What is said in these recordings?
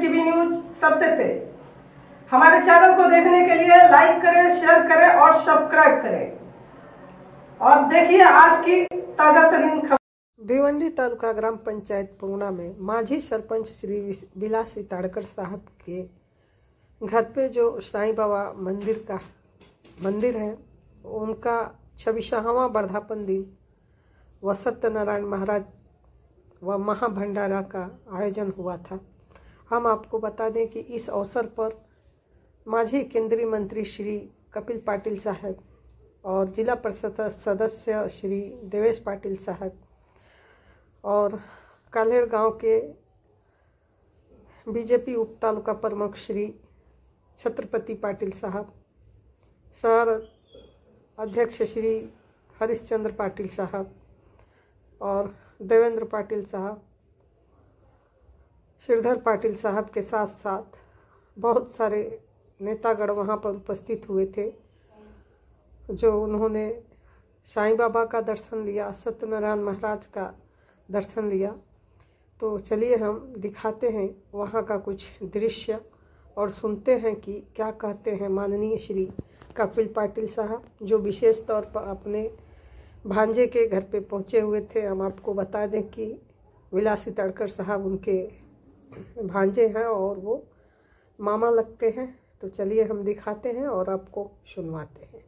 TV news सबसे तेज। हमारे channel को देखने के लिए लाइक करें, शेयर करें और सब्सक्राइब करें और देखिए आज की ताजा तरीन खबर। भिवंडी तालुका ग्राम पंचायत पूर्णा में माजी सरपंच श्री बिलासी ताड़कर साहब के घर पे जो साईं बाबा मंदिर है उनका 26वां वर्धापन दिन व सत्यनारायण महाराज व महाभंडारा का आयोजन हुआ था। हम आपको बता दें कि इस अवसर पर माजी केंद्रीय मंत्री श्री कपिल पाटिल साहब और जिला परिषद सदस्य श्री देवेश पाटिल साहब और काल्हेर गांव के बीजेपी उप तालुका प्रमुख श्री छत्रपति पाटिल साहब, शहर अध्यक्ष श्री हरिश्चंद्र पाटिल साहब और देवेंद्र पाटिल साहब, श्रीधर पाटिल साहब के साथ साथ बहुत सारे नेतागण वहाँ पर उपस्थित हुए थे, जो उन्होंने साईं बाबा का दर्शन लिया, सत्यनारायण महाराज का दर्शन लिया। तो चलिए हम दिखाते हैं वहाँ का कुछ दृश्य और सुनते हैं कि क्या कहते हैं माननीय श्री कपिल पाटिल साहब, जो विशेष तौर पर अपने भांजे के घर पे पहुँचे हुए थे। हम आपको बता दें कि बिलासी ताड़कर साहब उनके भांजे हैं और वो मामा लगते हैं। तो चलिए हम दिखाते हैं और आपको सुनवाते हैं।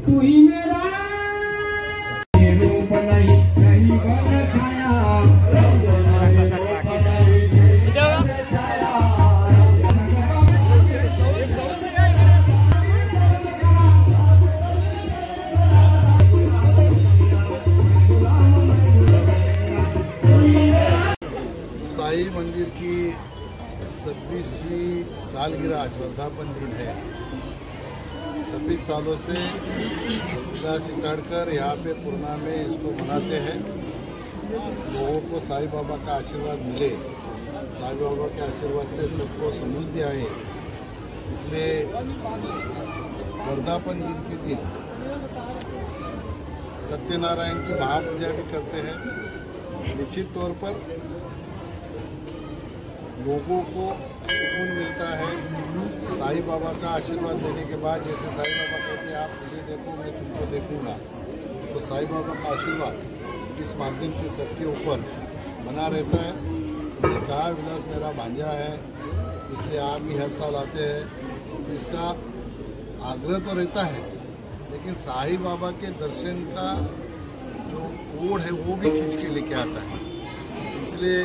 तू ही मेरा रूप नहीं बन खाया साई मंदिर की 26वीं सालगिरह आज वर्धापन दिन है। 26 सालों से बिलासी ताड़कर यहाँ पे पूर्णा में इसको मनाते हैं। लोगों को साईं बाबा का आशीर्वाद मिले, साईं बाबा के आशीर्वाद से सबको समृद्धि आए, इसलिए वर्धापन दिन के दिन सत्यनारायण की महापूजा भी करते हैं। निश्चित तौर पर लोगों को सुकून मिलता है साईं बाबा का आशीर्वाद लेने के बाद। जैसे साईं बाबा कहते हैं आप मुझे देखो मैं तुमको देखूंगा, तो साईं बाबा का आशीर्वाद इस माध्यम से सबके ऊपर बना रहता है। मैंने कहा विलास मेरा भांजा है, इसलिए आप भी हर साल आते हैं। इसका आग्रह तो रहता है, लेकिन साईं बाबा के दर्शन का जो ओढ़ है वो भी खींच के लेके आता है। इसलिए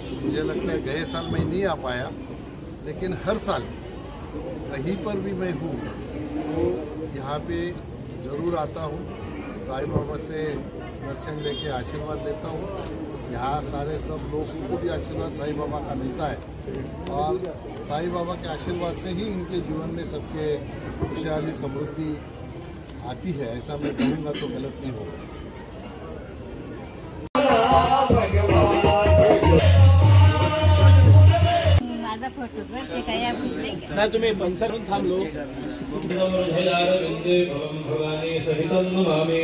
मुझे लगता है गए साल मैं नहीं आ पाया, लेकिन हर साल कहीं पर भी मैं हूँ तो यहाँ पे ज़रूर आता हूँ, साईं बाबा से दर्शन लेके आशीर्वाद लेता हूँ। यहाँ सारे सब लोगों को भी आशीर्वाद साईं बाबा का मिलता है और साईं बाबा के आशीर्वाद से ही इनके जीवन में सबके खुशहाली समृद्धि आती है। ऐसा मैं कहूँगा तो गलत नहीं होगा। नाही तुम्ही पंचावरून थांबलो भवानी सहितं नमामि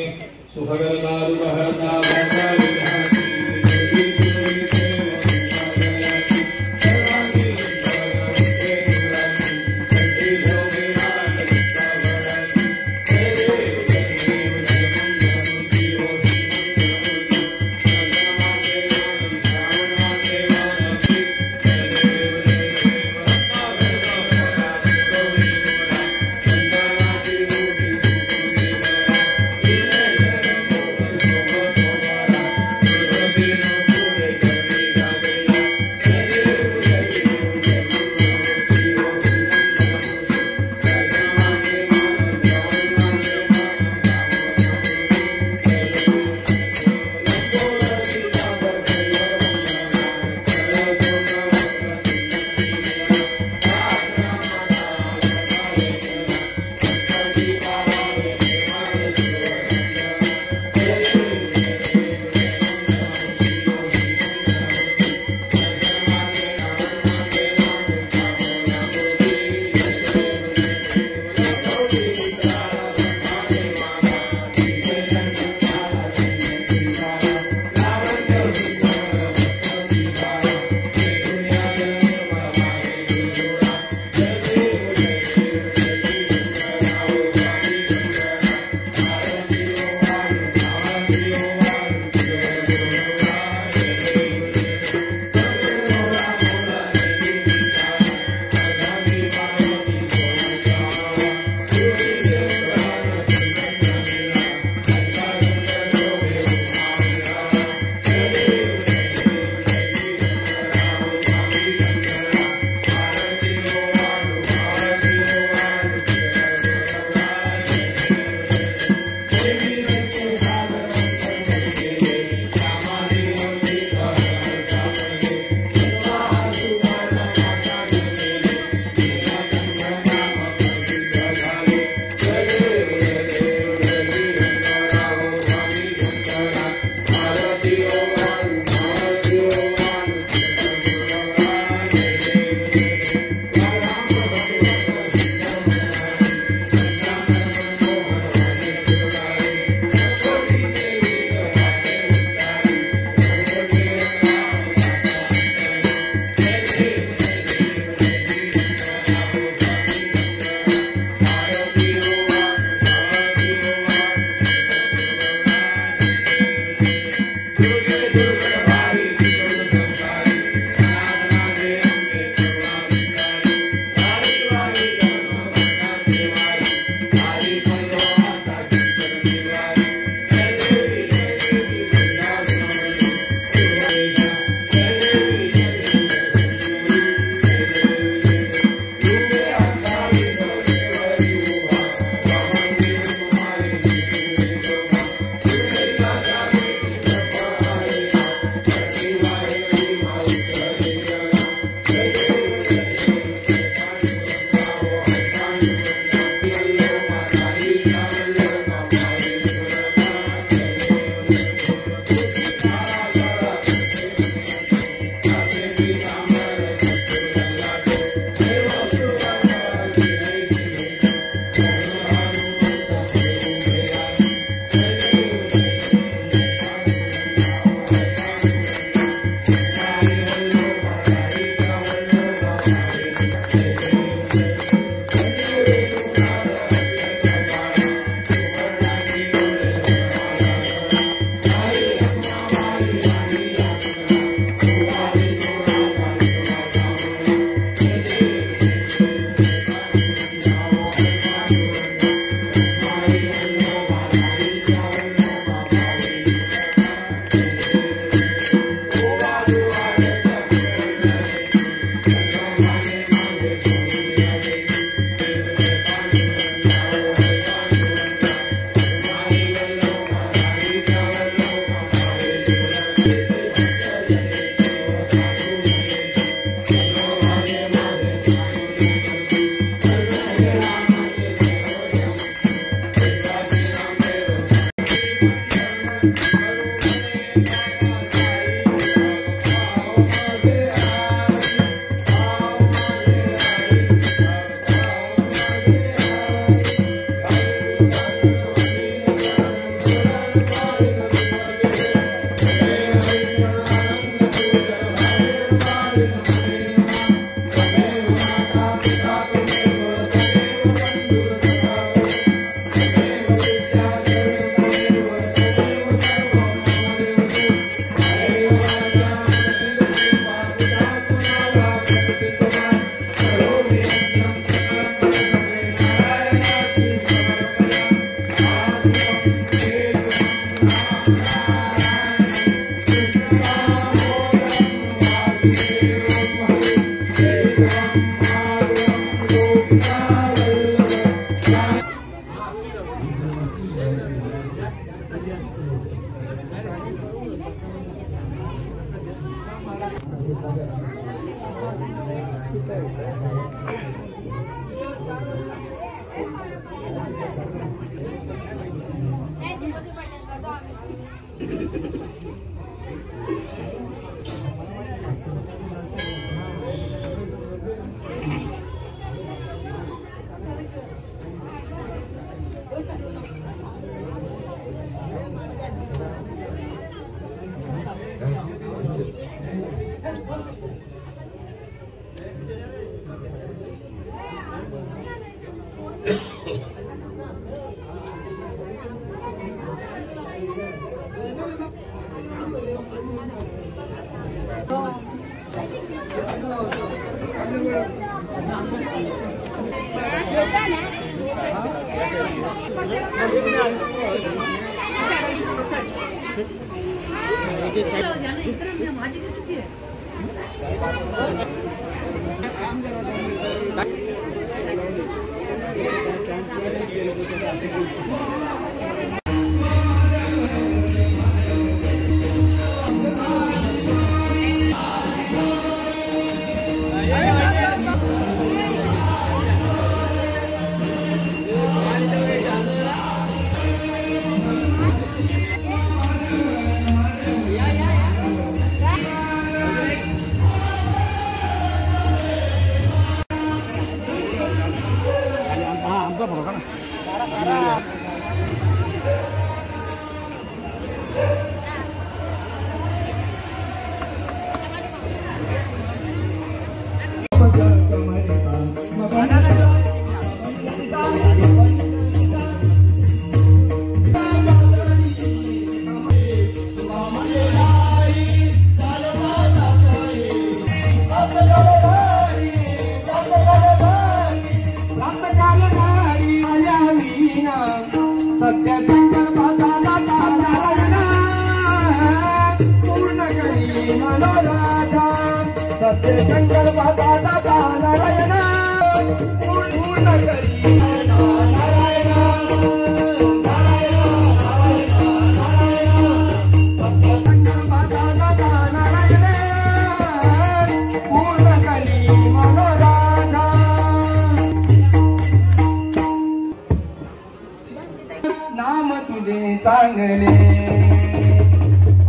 नाम तुझे चांगले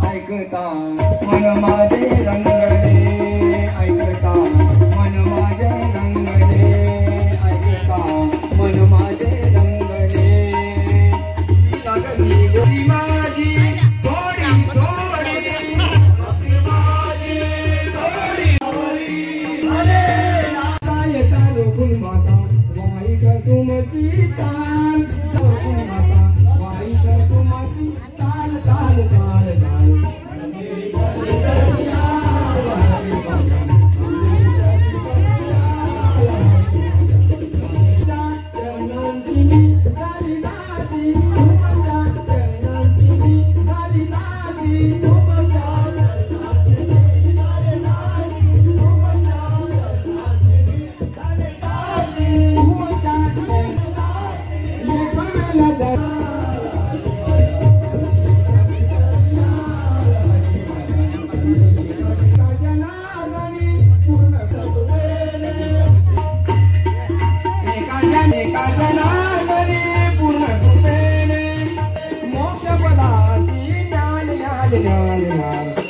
ऐकता मन माझे रंगले, ऐकता मन माझे रंगले, ऐकता मन माझे रंगले. लागली गोरी माझी थोडी थोडी, माझी थोडी अरे काय तारो गुण माता वाईट तुमची तान माता वाईट तुमची ताल ताल ताल ताल.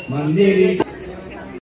मंदिर